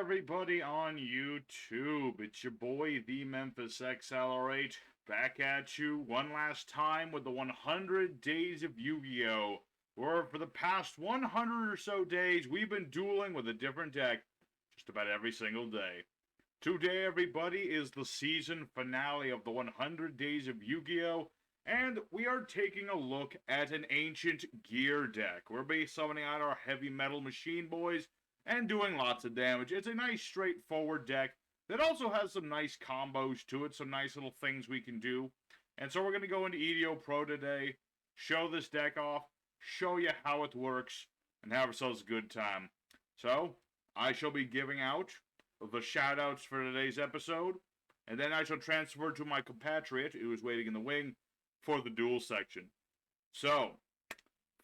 everybody on YouTube. It's your boy, the Memphis Accelerate, back at you one last time with the 100 Days of Yu-Gi-Oh! Where for the past 100 or so days, we've been dueling with a different deck just about every single day. Today, everybody, is the season finale of the 100 Days of Yu-Gi-Oh! And we are taking a look at an ancient gear deck. We're be summoning out our heavy metal machine boys and doing lots of damage. It's a nice straightforward deck that also has some nice combos to it, some nice little things we can do. And so we're going to go into EDO Pro today, show this deck off, show you how it works, and have ourselves a good time. So, I shall be giving out the shoutouts for today's episode, and then I shall transfer to my compatriot, who is waiting in the wing, for the duel section. So,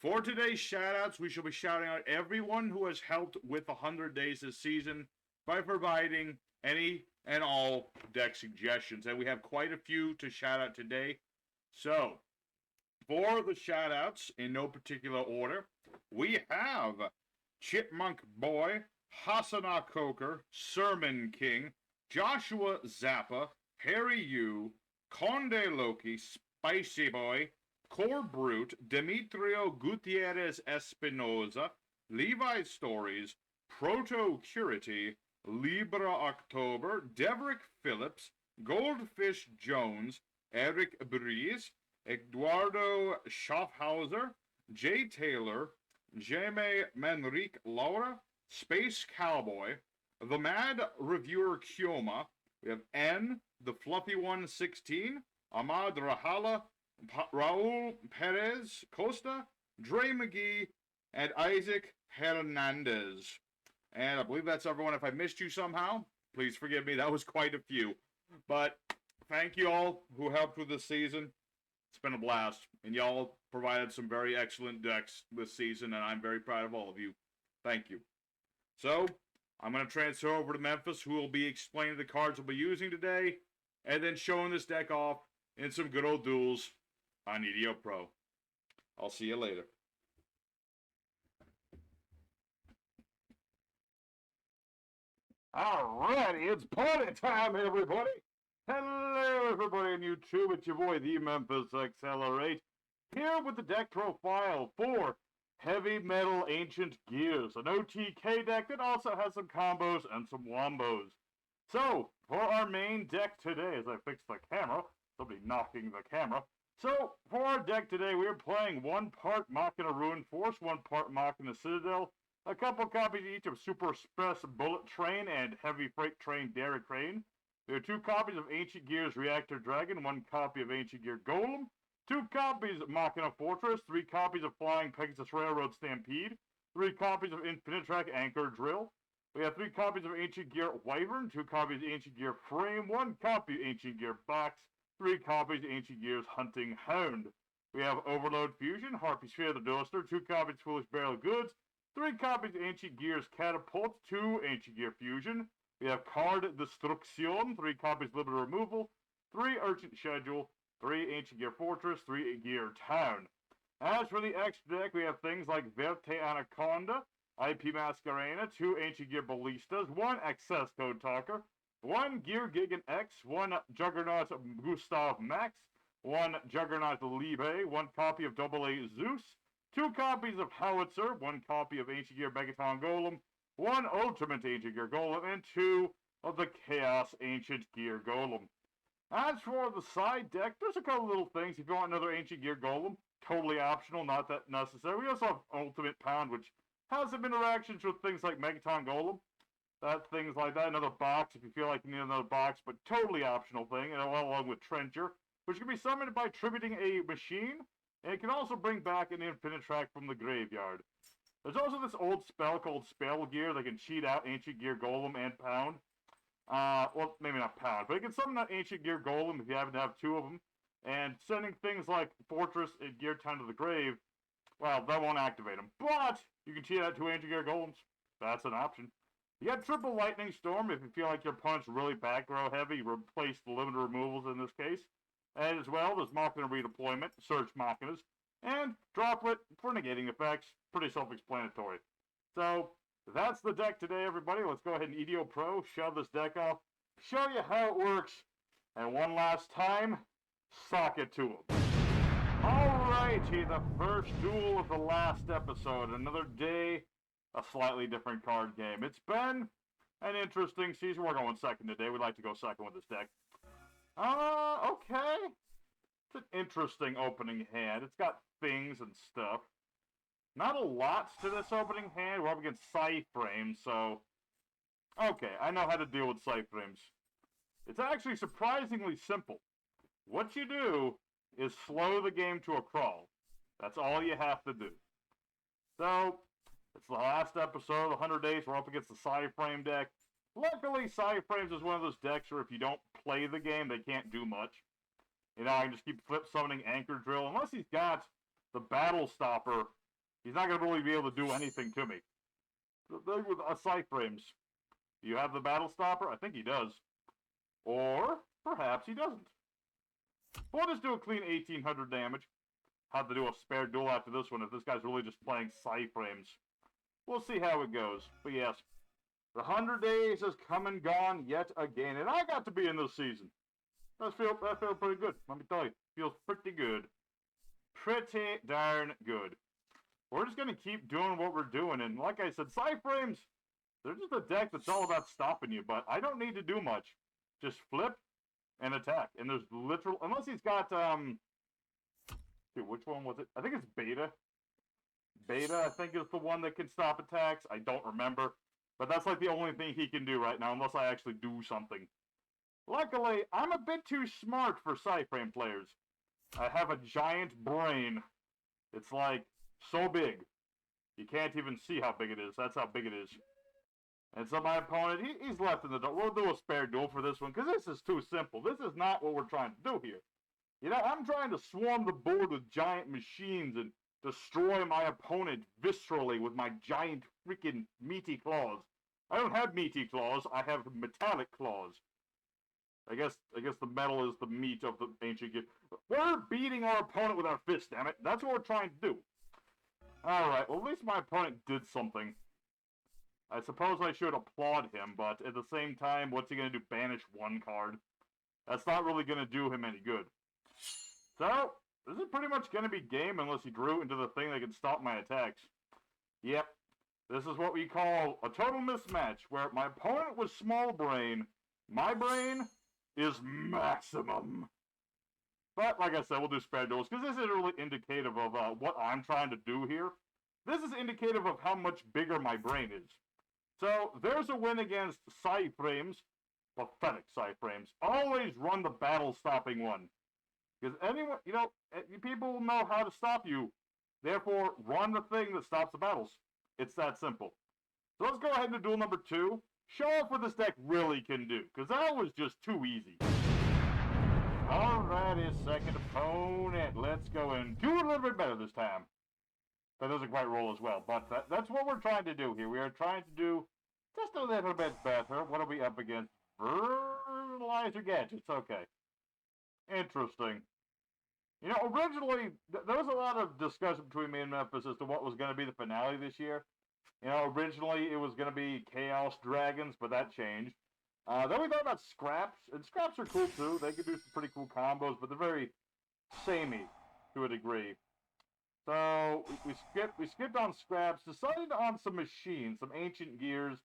for today's shoutouts, we shall be shouting out everyone who has helped with 100 days this season by providing any and all deck suggestions. And we have quite a few to shout out today. So, for the shoutouts, in no particular order, we have Chipmunk Boy, Hasana Coker, Sermon King, Joshua Zappa, Harry Yu, Conde Loki, Spicy Boy, Core Brute, Demetrio Gutierrez Espinoza, Levi Stories, Proto Curity, Libra October, Deverick Phillips, Goldfish Jones, Eric Breeze, Eduardo Schaffhauser, Jay Taylor, Jaime Manrique Laura, Space Cowboy, The Mad Reviewer Kioma, we have N, The Fluffy One 16, Ahmad Rahala, Raul Perez Costa, Dre McGee, and Isaac Hernandez. And I believe that's everyone. If I missed you somehow, please forgive me. That was quite a few. But thank you all who helped with this season. It's been a blast. And y'all provided some very excellent decks this season, and I'm very proud of all of you. Thank you. So, I'm going to transfer over to Memphis, who will be explaining the cards we'll be using today, and then showing this deck off in some good old duels on EDO Pro. I'll see you later. Alrighty, it's party time, everybody! Hello, everybody on YouTube. It's your boy, the Memphis Accelerate, here with the deck profile for Heavy Metal Ancient Gears, an OTK deck that also has some combos and some wombos. So, for our main deck today, as I fix the camera, somebody knocking the camera. So, for our deck today, we are playing 1 part Machina Ruin Force, 1 part Machina Citadel, a couple copies each of Super Express Bullet Train and Heavy Freight Train Derrick Crane. There are 2 copies of Ancient Gears Reactor Dragon, 1 copy of Ancient Gear Golem, 2 copies of Machina Fortress, 3 copies of Flying Pegasus Railroad Stampede, 3 copies of Infinitrack Anchor Drill. We have 3 copies of Ancient Gear Wyvern, 2 copies of Ancient Gear Frame, 1 copy of Ancient Gear Box, 3 copies of Ancient Gear's Hunting Hound. We have Overload Fusion, Harpy Sphere the Duelister, 2 copies of Foolish Barrel of Goods, 3 copies of Ancient Gear's Catapult, 2 Ancient Gear Fusion. We have Card Destruction, 3 copies Limited Removal, 3 Urgent Schedule, 3 Ancient Gear Fortress, 3 Gear Town. As for the extra deck, we have things like Verte Anaconda, IP Masquerena, 2 Ancient Gear Ballistas, 1 Access Code Talker, 1 Gear Gigan X, 1 Juggernaut Gustav Max, 1 Juggernaut Libe, 1 copy of AA Zeus, 2 copies of Howitzer, 1 copy of Ancient Gear Megaton Golem, 1 Ultimate Ancient Gear Golem, and 2 of the Chaos Ancient Gear Golem. As for the side deck, there's a couple little things. If you want another Ancient Gear Golem, totally optional, not that necessary. We also have Ultimate Pound, which has some interactions with things like Megaton Golem. Things like that. Another box if you feel like you need another box, but totally optional thing, and along with Trencher, which can be summoned by tributing a machine, and it can also bring back an Infinitrack from the graveyard. There's also this old spell called Spell Gear that can cheat out Ancient Gear Golem and Pound. Well, maybe not Pound, but it can summon that Ancient Gear Golem if you happen to have 2 of them. And sending things like Fortress and Gear Town to the grave, well, that won't activate them. But you can cheat out 2 Ancient Gear Golems. That's an option. You got Triple Lightning Storm if you feel like your opponent's really back row heavy. Replace the limited removals in this case. And as well, there's Machina Redeployment, Search Machinas, and Droplet for negating effects. Pretty self-explanatory. So, that's the deck today, everybody. Let's go ahead and EDO Pro, shove this deck off, show you how it works, and one last time, sock it to him. Alrighty, the first duel of the last episode. Another day, a slightly different card game. It's been an interesting season. We're going second today. We'd like to go second with this deck. Okay. It's an interesting opening hand. It's got things and stuff. Not a lot to this opening hand. We're up against Psy-Frame, so... Okay, I know how to deal with Psy-Frames. It's actually surprisingly simple. What you do is slow the game to a crawl. That's all you have to do. So, it's the last episode, 100 days, we're up against the Psy-Frame deck. Luckily, Psy-Frames is one of those decks where if you don't play the game, they can't do much. You know, I can just keep flip summoning Anchor Drill. Unless he's got the Battle Stopper, he's not going to really be able to do anything to me. With Psy-Frames, do you have the Battle Stopper? I think he does. Or, perhaps he doesn't. We'll just do a clean 1800 damage. Have to do a spare duel after this one if this guy's really just playing Psy-Frames. We'll see how it goes. But yes, the 100 days has come and gone yet again, and I got to be in this season. That feels pretty good, let me tell you. Feels pretty good. Pretty darn good. We're just going to keep doing what we're doing, and like I said, Psy-Frames, they're just a deck that's all about stopping you, but I don't need to do much. Just flip and attack. And there's literal, unless he's got, dude, which one was it? I think it's Beta. Beta, I think, is the one that can stop attacks. I don't remember. But that's like the only thing he can do right now, unless I actually do something. Luckily, I'm a bit too smart for Psy-Frame players. I have a giant brain. It's like, so big. You can't even see how big it is. That's how big it is. And so my opponent, he's left in the dark. We'll do a spare duel for this one, because this is too simple. This is not what we're trying to do here. You know, I'm trying to swarm the board with giant machines and destroy my opponent viscerally with my giant freaking meaty claws. I don't have meaty claws, I have metallic claws. I guess the metal is the meat of the ancient gift. We're beating our opponent with our fists, damn it. That's what we're trying to do. Alright, well at least my opponent did something. I suppose I should applaud him, but at the same time, what's he going to do? Banish one card? That's not really going to do him any good. So, this is pretty much going to be game unless he grew into the thing that can stop my attacks. Yep, this is what we call a total mismatch, where my opponent was small brain, my brain is maximum. But, like I said, we'll do spare duels, because this isn't really indicative of what I'm trying to do here. This is indicative of how much bigger my brain is. So, there's a win against Psy-Frames. Pathetic Psy-Frames. Always run the battle-stopping one. Because anyone, you know, people will know how to stop you. Therefore, run the thing that stops the battles. It's that simple. So let's go ahead and duel number 2. Show off what this deck really can do. Because that was just too easy. Alrighty, second opponent. Let's go and do a little bit better this time. That doesn't quite roll as well, but that's what we're trying to do here. We are trying to do just a little bit better. What are we up against? Fertilizer Gadgets. Okay. Interesting. You know, originally, there was a lot of discussion between me and Memphis as to what was going to be the finale this year. You know, originally it was going to be Chaos Dragons, but that changed. Then we thought about Scraps, and Scraps are cool too. They can do some pretty cool combos, but they're very samey to a degree. So we skipped on Scraps, decided on some machines, some ancient gears.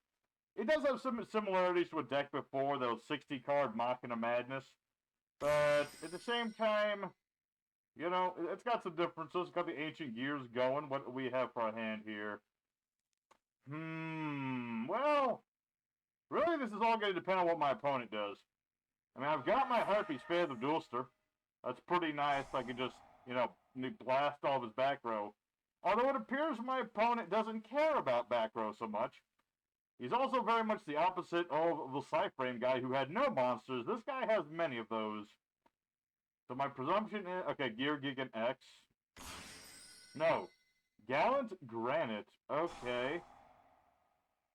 It does have some similarities to a deck before, those 60-card Machina Madness. But at the same time, you know, it's got some differences. It's got the ancient gears going. What do we have for our hand here? Well, really this is all going to depend on what my opponent does. I mean, I've got my Harpy Spare the Duelster. That's pretty nice. I can just, you know, blast all of his back row. Although it appears my opponent doesn't care about back row so much. He's also very much the opposite of the Psy-Frame guy who had no monsters. This guy has many of those. So my presumption is... Okay, Gear Gigant X. No. Gallant Granite. Okay.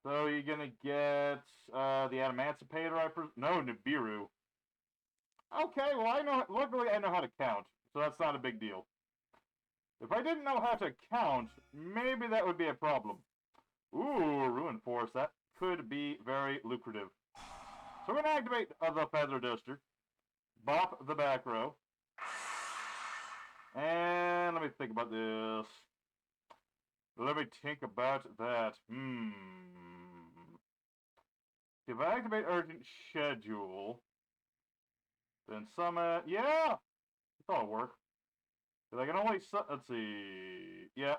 So you're gonna get the Adamantipator, no, Nibiru. Okay, well I know, luckily I know how to count, so that's not a big deal. If I didn't know how to count, maybe that would be a problem. Ooh, Ruin Force. That could be very lucrative. So we're going to activate the Feather Duster. Bop the back row. And let me think about this. Let me think about that. If I activate Urgent Schedule, then summon... Yeah! That'll work. Because I can only... Let's see... Yeah.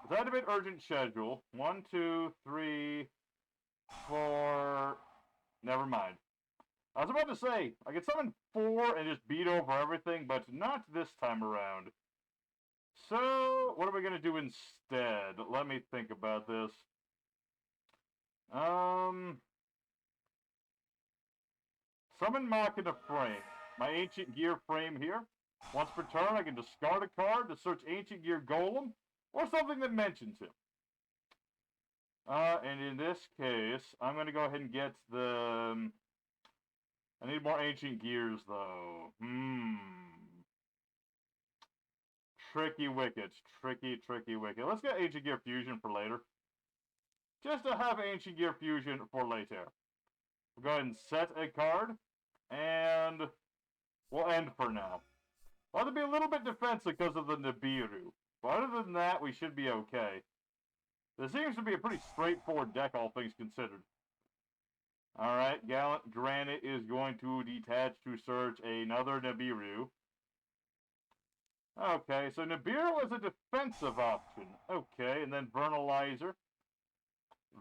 Let's activate Urgent Schedule. 1, 2, 3, 4... Never mind. I was about to say, I could summon 4 and just beat over everything, but not this time around. So, what are we going to do instead? Let me think about this. Summon Machina Train. My Ancient Gear frame here. Once per turn, I can discard a card to search Ancient Gear Golem, or something that mentions him. And in this case, I'm going to go ahead and get the... I need more Ancient Gears, though. Tricky wickets. Tricky wicket. Let's get Ancient Gear Fusion for later. Just to have Ancient Gear Fusion for later. We'll go ahead and set a card. And we'll end for now. We'll have to be a little bit defensive because of the Nibiru. But other than that, we should be okay. This seems to be a pretty straightforward deck, all things considered. Alright, Gallant Granite is going to detach to search another Nibiru. Okay, so Nibiru is a defensive option. Okay, and then Vernalizer.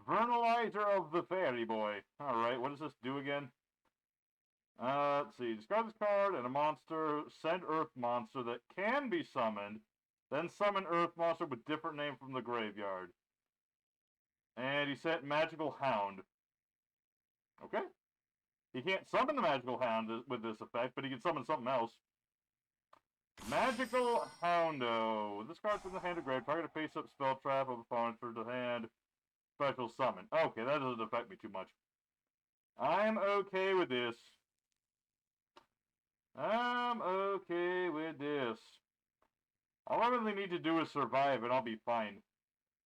Vernalizer of the Fairy Boy. Alright, what does this do again? Let's see. Discard this card and a monster. Send Earth Monster that can be summoned. Then summon Earth Monster with different name from the graveyard. And he sent Magical Hound. Okay. He can't summon the Magical Hound with this effect, but he can summon something else. Magical Houndo. This card's from the hand of grave. Target a face-up spell trap of opponent for the hand. Special summon. Okay, that doesn't affect me too much. I'm okay with this. I'm okay with this. All I really need to do is survive and I'll be fine.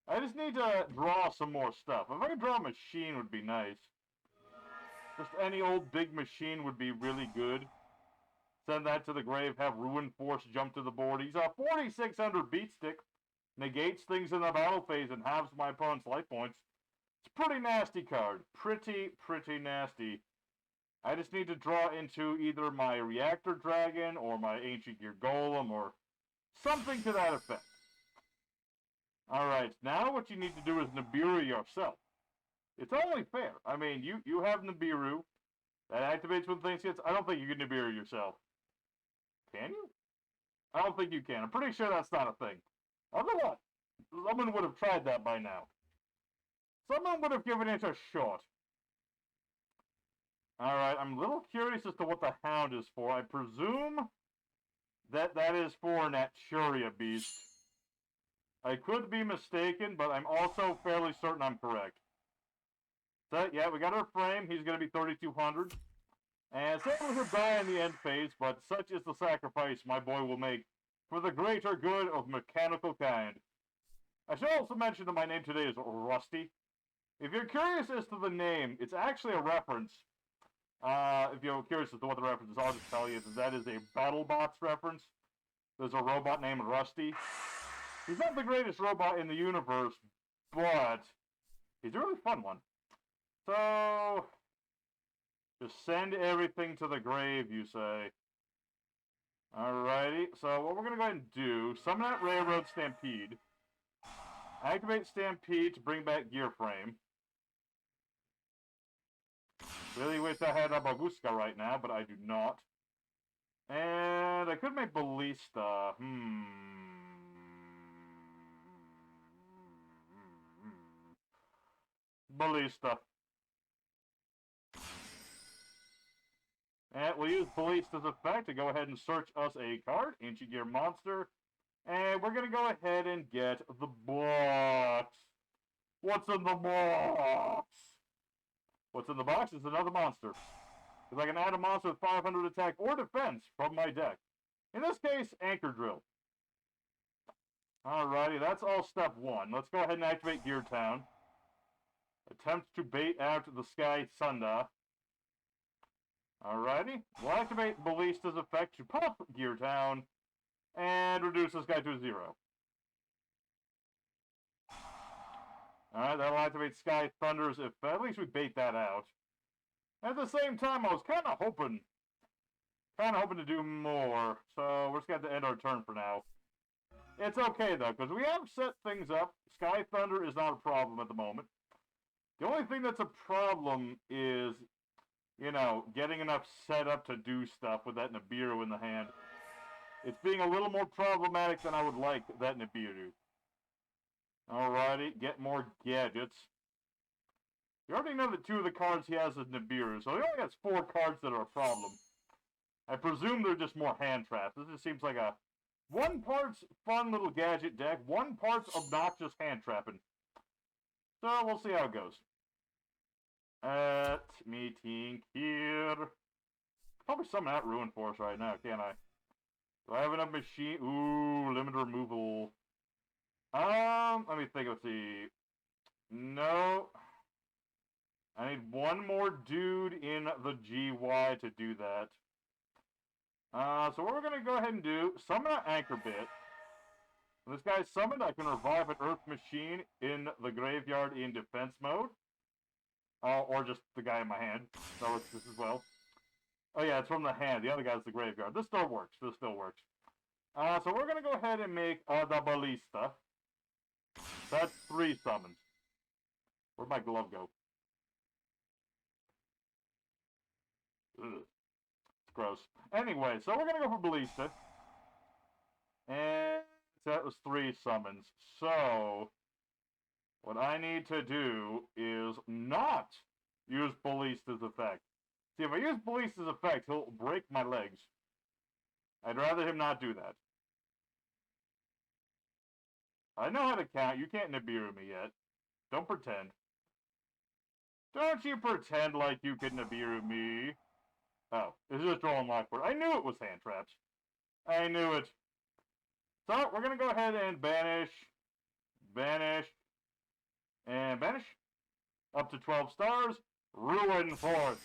I just need to draw some more stuff. If I could draw a machine would be nice. Just any old big machine would be really good. Send that to the grave, have Ruin Force jump to the board. He's a 4,600 beat stick. Negates things in the battle phase and halves my opponent's life points. It's a pretty nasty card. Pretty nasty. I just need to draw into either my Reactor Dragon or my Ancient Gear Golem or something to that effect. Alright, now what you need to do is Nibiru yourself. It's only fair. I mean, you have Nibiru. That activates when things hits. I don't think you can Nibiru yourself. Can you? I don't think you can. I'm pretty sure that's not a thing. Otherwise, someone would have tried that by now. Someone would have given it a shot. Alright, I'm a little curious as to what the Hound is for. I presume that is for Naturia Beast. I could be mistaken, but I'm also fairly certain I'm correct. So, yeah, we got our frame. He's going to be 3,200. And Sailor will die in the end phase, but such is the sacrifice my boy will make for the greater good of mechanical kind. I should also mention that my name today is Rusty. If you're curious as to the name, it's actually a reference. If you're curious as to what the reference is, I'll just tell you that is a BattleBots reference. There's a robot named Rusty. He's not the greatest robot in the universe, but he's a really fun one. So, just send everything to the grave, you say. Alrighty, so what we're going to go ahead and do, summon that Railroad Stampede. Activate Stampede to bring back Gear Frame. Really wish I had a Babushka right now, but I do not. And I could make Ballista. Ballista. And we'll use Ballista's effect to go ahead and search us a card, Ancient Gear Monster. And we're going to go ahead and get the box. What's in the box? What's in the box is another monster. Because I can add a monster with 500 attack or defense from my deck. In this case, Anchor Drill. Alrighty, that's all step one. Let's go ahead and activate Gear Town. Attempts to bait out the Sky Thunder. Alrighty. We'll activate Ballista's effect to pop Gear Town and reduce this guy to a 0. Alright, that'll activate Sky Thunder's effect. At least we bait that out. At the same time, I was kind of hoping to do more, so we're just going to have to end our turn for now. It's okay, though, because we have set things up. Sky Thunder is not a problem at the moment. The only thing that's a problem is, you know, getting enough set up to do stuff with that Nibiru in the hand. It's being a little more problematic than I would like, that Nibiru. Alrighty, get more gadgets. You already know that 2 of the cards he has is Nibiru, so he only has 4 cards that are a problem. I presume they're just more hand traps. This just seems like a 1 part's fun little gadget deck, 1 part's obnoxious hand trapping. So we'll see how it goes. At meeting here. Probably summon out Ruin Force right now, can't I? Do I have enough machine? Ooh, limit removal. Let me think. Let's see. No. I need 1 more dude in the GY to do that. So what we're going to go ahead and do, summon an Anchor Bit. When this guy's summoned, I can revive an Earth Machine in the graveyard in defense mode. Or just the guy in my hand. That works just as well. Oh yeah, it's from the hand. The other guy's the graveyard. This still works. So we're going to go ahead and make the Ballista. That's 3 summons. Where'd my glove go? Ugh. It's gross. Anyway, so we're going to go for Ballista. And that was 3 summons. So what I need to do is not use Ballista's effect. See, if I use Ballista's effect, he'll break my legs. I'd rather him not do that. I know how to count. You can't Nibiru me yet. Don't pretend. Don't you pretend like you can Nibiru me. Oh, it's just drawing Lockport. I knew it was hand traps. I knew it. So, we're going to go ahead and banish, and banish. Up to 12 stars. Ruin Force.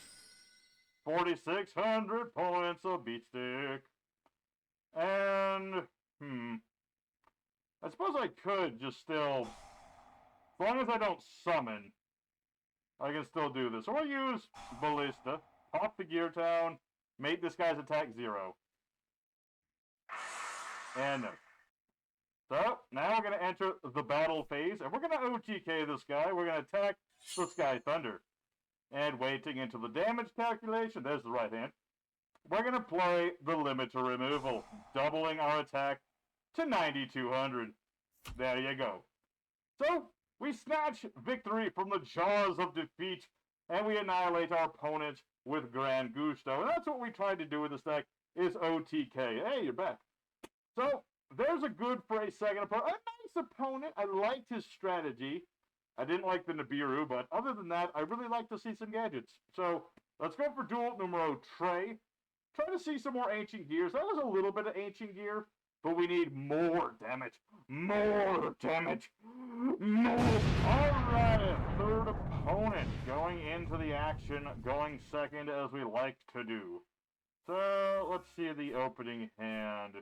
4,600 points of beat stick. And, I suppose I could just still, as long as I don't summon, I can still do this. So we'll use Ballista, pop the Gear Town, make this guy's attack 0. And no. So, now we're going to enter the battle phase, and we're going to OTK this guy. We're going to attack the Sky Thunder. And waiting into the damage calculation, there's the right hand, we're going to play the limiter removal, doubling our attack to 9,200. There you go. So, we snatch victory from the jaws of defeat, and we annihilate our opponent with Grand Gusto. And that's what we tried to do with this deck, is OTK. Hey, you're back. So, there's a good for a second opponent. A nice opponent. I liked his strategy. I didn't like the Nibiru, but other than that, I really like to see some gadgets. So, let's go for duel numero 3. Try to see some more Ancient Gears. That was a little bit of Ancient Gear, but we need more damage. More damage. More. Alright, third opponent going into the action, going second as we like to do. So, let's see the opening hand.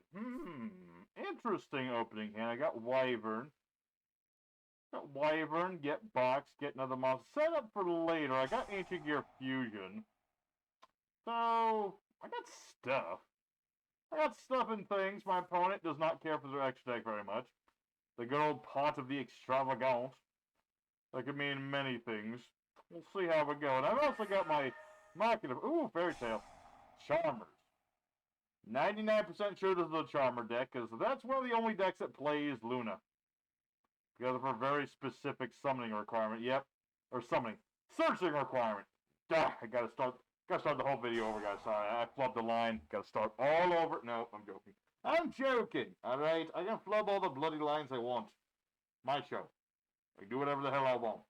Interesting opening hand. I got Wyvern. Get Box, get another monster. Set up for later. I got Ancient Gear Fusion. So, I got stuff. I got stuff and things. My opponent does not care for their extra deck very much. The good old pot of the extravagant. That could mean many things. We'll see how we go. And I've also got my Machina. Ooh, Fairy Tale. Charmers. 99% sure this is a Charmer deck, because that's one of the only decks that plays Luna. Because of her very specific summoning requirement. Yep. Or summoning. Searching requirement. Duh, I gotta start the whole video over, guys. Sorry, I flubbed the line. Gotta start all over. No, I'm joking. I'm joking, alright? I can flub all the bloody lines I want. My show. I can do whatever the hell I want.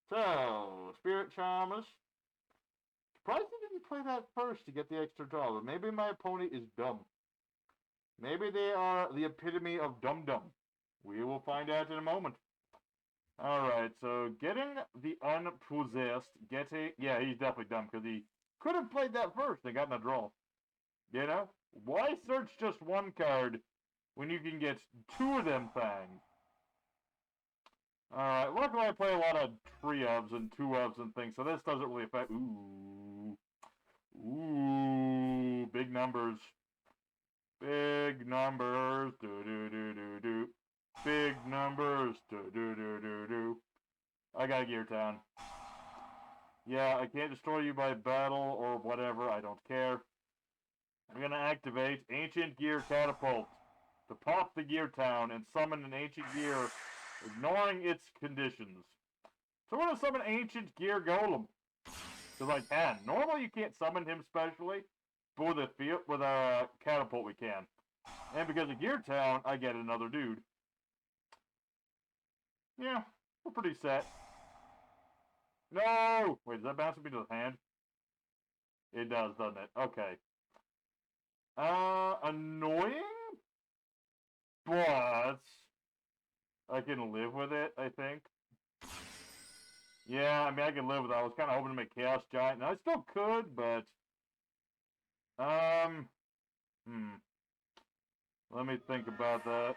So, Spirit Charmers. Surprised they didn't play that first to get the extra draw, but maybe my opponent is dumb. Maybe they are the epitome of dum-dum. We will find out in a moment. Alright, so getting the unpossessed, yeah, he's definitely dumb, because he could have played that first and gotten a draw. You know? Why search just one card when you can get two of them things? Alright, luckily I play a lot of 3-ofs and 2-ofs and things, so this doesn't really affect... Ooh. Ooh, big numbers. Big numbers. Do-do-do-do-do. Big numbers. Do-do-do-do-do. I got Gear Town. Yeah, I can't destroy you by battle or whatever. I don't care. I'm going to activate Ancient Gear Catapult to pop the Gear Town and summon an Ancient Gear, ignoring its conditions. So we're going to summon Ancient Gear Golem. Because I can. Normally you can't summon him specially, but with a Catapult we can. And because of Gear Town, I get another dude. Yeah, we're pretty set. No! Wait, does that bounce me to the hand? It does, doesn't it? Okay. Annoying? But I can live with it, I think. Yeah, I mean, I can live with it. I was kind of hoping to make Chaos Giant, and I still could, but... Let me think about that.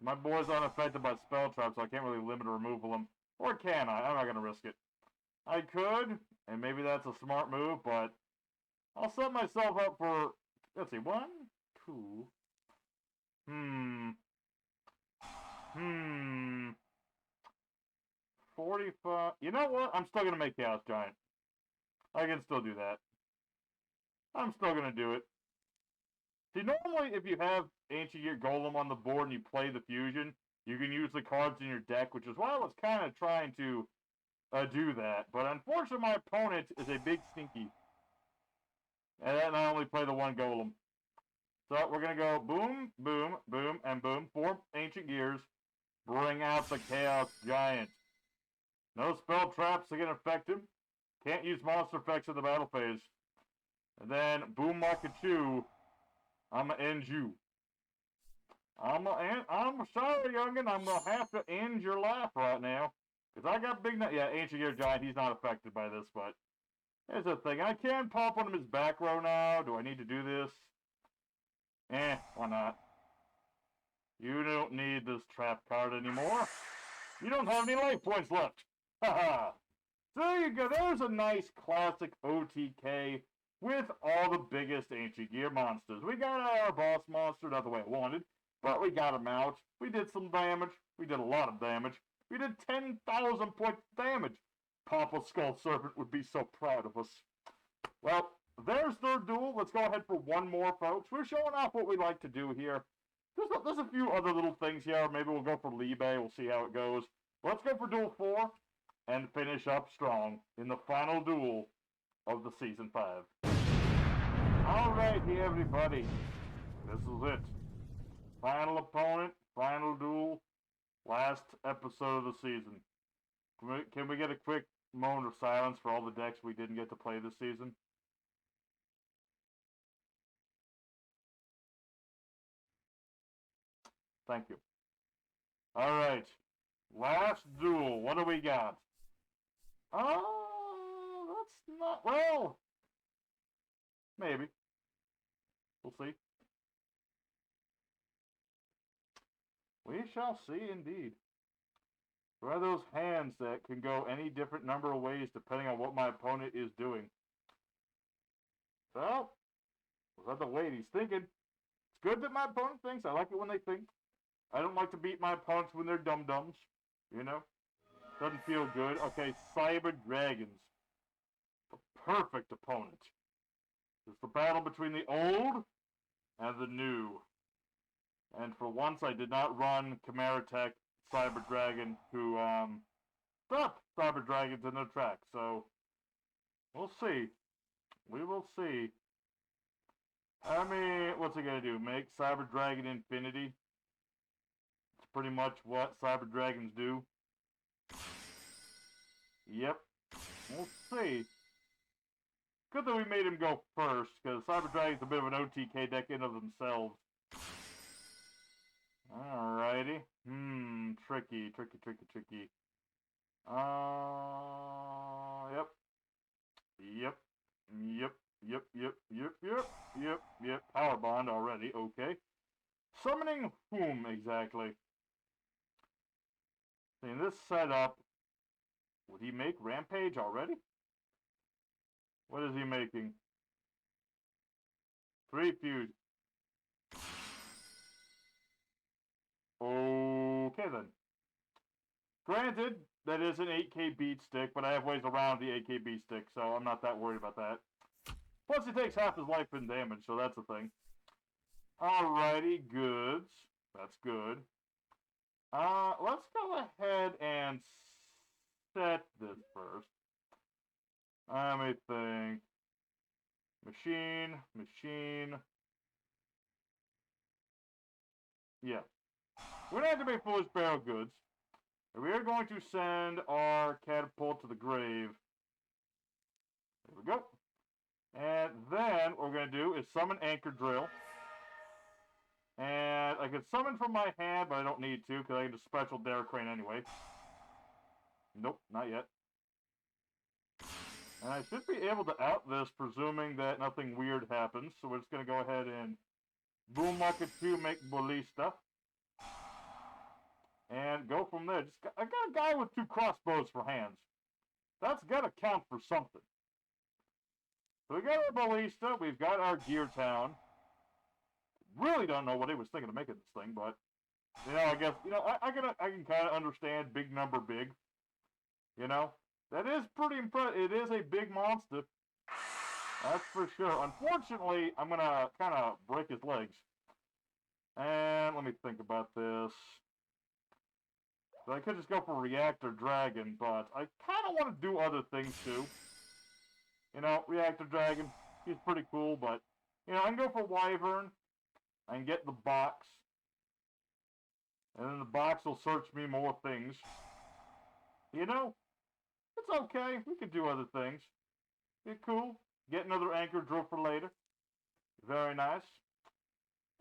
My boy's unaffected by spell traps, so I can't really limit or removal him. Or can I? I'm not going to risk it. I could, and maybe that's a smart move, but I'll set myself up for, let's see, 1, 2, 45, you know what? I'm still going to make Chaos Giant. I can still do that. I'm still going to do it. See, normally if you have Ancient Gear Golem on the board and you play the Fusion, you can use the cards in your deck, which is why I was kind of trying to do that. But unfortunately, my opponent is a big stinky. And I only play the one Golem. So we're going to go boom, boom, boom, and boom. 4 Ancient Gears. Bring out the Chaos Giant. No spell traps are going to affect him. Can't use monster effects in the battle phase. And then boom, Makachu. I'm going to end you. I'm sorry, youngin'. I'm going to have to end your life right now. Because I got big... Yeah, Ancient Gear Giant, he's not affected by this, but... Here's the thing. I can pop one of his back row now. Do I need to do this? Why not? You don't need this trap card anymore. You don't have any life points left. Haha. So there you go. There's a nice classic OTK with all the biggest Ancient Gear monsters. We got our boss monster, not the way I wanted, but we got him out. We did some damage. We did a lot of damage. We did 10,000 points damage. Papa Skull Serpent would be so proud of us. Well, there's their duel. Let's go ahead for one more, folks. We're showing off what we like to do here. There's a few other little things here. Maybe we'll go for Libe. We'll see how it goes. Let's go for Duel 4 and finish up strong in the final duel of the Season 5. Alrighty, everybody. This is it. Final opponent, final duel, last episode of the season. Can we get a quick moment of silence for all the decks we didn't get to play this season? Thank you. Alright. Last duel. What do we got? Oh, that's not... Well, maybe. We'll see. We shall see indeed. There are those hands that can go any different number of ways depending on what my opponent is doing. So, was that the way he's thinking? It's good that my opponent thinks. I like it when they think. I don't like to beat my opponents when they're dum-dums. You know? Doesn't feel good. Okay, Cyber Dragons. The perfect opponent. It's the battle between the old and the new. And for once I did not run Chimera Tech Cyber Dragon who stop Cyber Dragons in their tracks. So we'll see. We will see. I mean, what's it gonna do? Make Cyber Dragon Infinity? It's pretty much what Cyber Dragons do. Yep. We'll see. Good that we made him go first, because Cyber Dragon's a bit of an OTK deck in of themselves. Alrighty. tricky. Yep. Yep. Power bond already, okay. Summoning whom exactly? In this setup, would he make Rampage already? What is he making? 3 fuse. Okay then. Granted, that is an 8K beat stick, but I have ways around the 8K beat stick, so I'm not that worried about that. Plus, he takes half his life in damage, so that's a thing. Alrighty, goods. That's good. Let's go ahead and set this first. Let me think. Machine. Yeah. We don't have to make foolish barrel goods. We are going to send our catapult to the grave. There we go. And then what we're going to do is summon Anchor Drill. And I can summon from my hand, but I don't need to because I can just special Dare Crane anyway. Nope, not yet. And I should be able to out this, presuming that nothing weird happens. So we're just going to go ahead and Boom Market 2, make Ballista. And go from there. I got a guy with 2 crossbows for hands. That's got to count for something. So we got our Ballista. We've got our Gear Town. Really don't know what he was thinking of making this thing, but I guess I can kind of understand big number big. That is pretty impressive. It is a big monster. That's for sure. Unfortunately, I'm gonna kind of break his legs. And let me think about this. So I could just go for Reactor Dragon, but I kind of want to do other things too. Reactor Dragon, he's pretty cool, but I can go for Wyvern. I can get the box. And then the box will search me more things. It's okay. We can do other things. Be cool. Get another Anchor Drill for later. Very nice.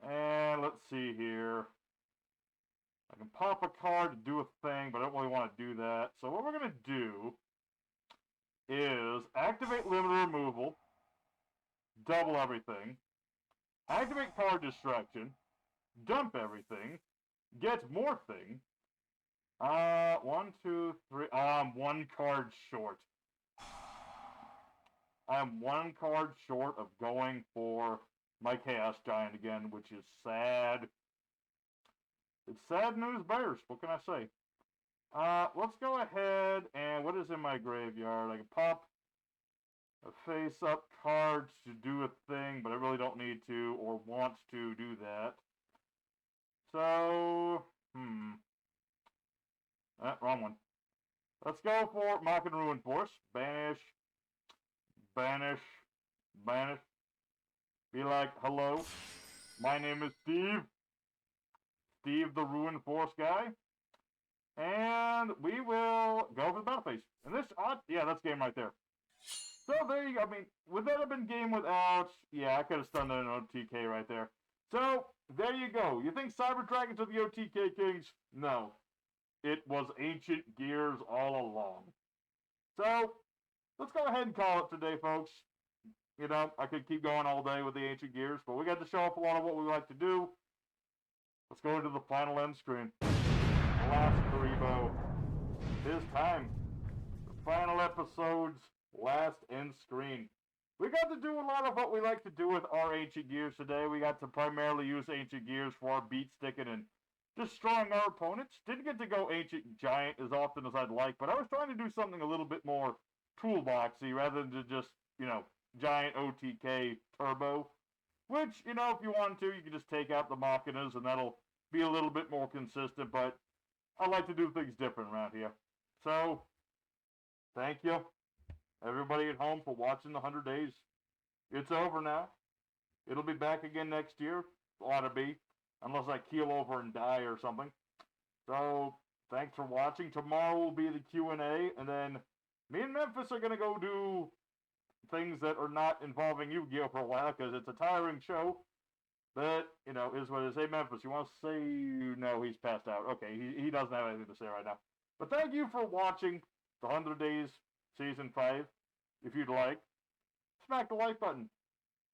And let's see here. I can pop a card to do a thing, but I don't really want to do that. So what we're going to do is activate limiter removal, double everything, activate card destruction, dump everything, get more thing. 1, 2, 3. I'm 1 card short. I'm 1 card short of going for my Chaos Giant again, which is sad. It's sad news bears. What can I say? Let's go ahead and what is in my graveyard? I can pop a face-up card to do a thing, but I really don't need to or want to do that. So, wrong one. Let's go for Mock and Ruin Force. Banish. Be like, hello, my name is Steve. Steve the Ruin Force guy. And we will go for the battle phase. And this, yeah, that's game right there. So there you go. I mean, would that have been game without? Yeah, I could have stunned an OTK right there. So, there you go. You think Cyber Dragons are the OTK Kings? No. It was Ancient Gears all along. So, let's go ahead and call it today, folks. I could keep going all day with the Ancient Gears, but we got to show off a lot of what we like to do. Let's go into the final end screen. Last Karibo. It is time. The final episode's last end screen. We got to do a lot of what we like to do with our Ancient Gears today. We got to primarily use Ancient Gears for our beat sticking and destroying our opponents. Didn't get to go Ancient Giant as often as I'd like, but I was trying to do something a little bit more toolboxy rather than just, Giant OTK Turbo. Which, if you want to, you can just take out the Machinas and that'll be a little bit more consistent, but I like to do things different around here. So, thank you, everybody at home, for watching the 100 days. It's over now. It'll be back again next year. Ought to be. Unless I keel over and die or something. So, thanks for watching. Tomorrow will be the Q&A, and then me and Memphis are going to go do things that are not involving Yu-Gi-Oh! For a while, because it's a tiring show. But, you know, is what it is. Hey, Memphis, you want to say no, he's passed out. Okay, he doesn't have anything to say right now. But thank you for watching the 100 Days Season 5. If you'd like, smack the like button.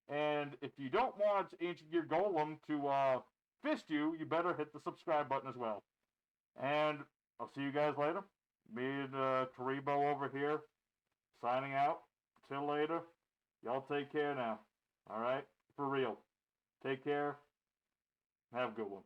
And if you don't want Ancient Gear Golem to fist you, you better hit the subscribe button as well. And I'll see you guys later. Me and Karibo over here, signing out. Till later. Y'all take care now. Alright? For real. Take care. Have a good one.